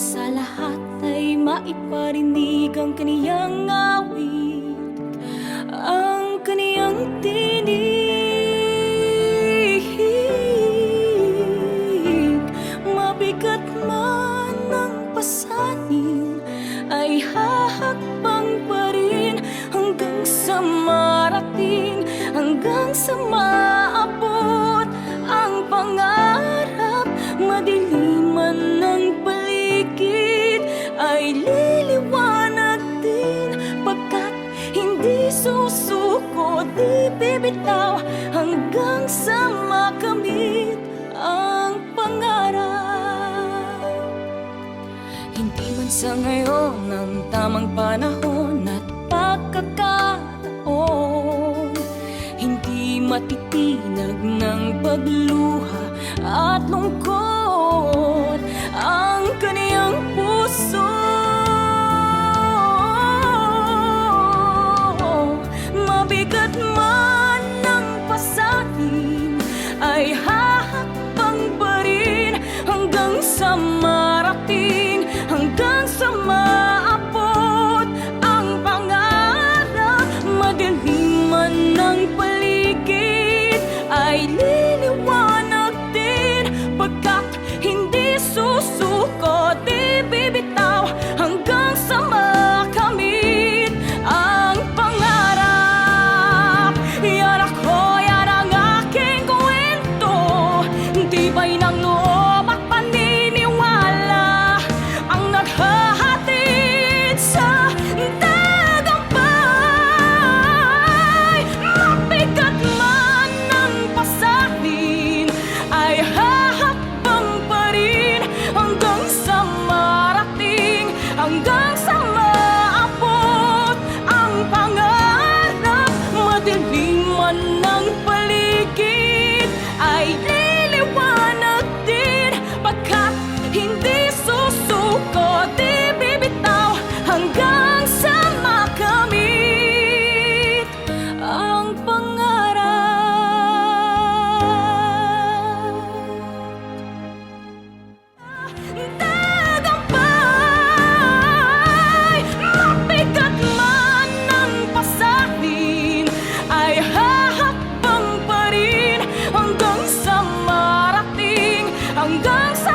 sa lahat ay maiparinig ang kaniyang awit, ang kaniyang tinig. Mabigat man ang pasanin ay hahakbang pa rin hanggang sa marating, hanggang sa maabot ang pangarap. Madilim man ng paligid ay liliwanag din, pagkat hindi susuko, di bibitaw hanggang sa makamit ang pangarap. Hindi man sa ngayon ang tamang panahon at pagkakataon, hindi matitinag ng pagluha at lungkot ang kaniyang puso. Mabigat man ang pasanin ay hahakbang pa rin hanggang sa marating, hanggang sa maabot ang pangarap. Madilim man ang paligid ay liliwanag din, pagkat hindi susuko, di bibitaw hanggang sa makamit ang pangarap. Yan ako, yan ang aking kwento, tibay ng loob at paniniwala ang naghahatid sa tagumpay. Mabigat man ang pasanin ay hahakbang pa rin hanggang sa marating, hanggang sa maabot ang pangarap. Madilim man ang paligid ay liliwanag din, pagkat hindi susuko, di bibitaw hanggang sa makamit ang pangarap. Tagumpay. Mabigat man ang pasanin ay hahakbang pa rin hanggang sa marating, hanggang sa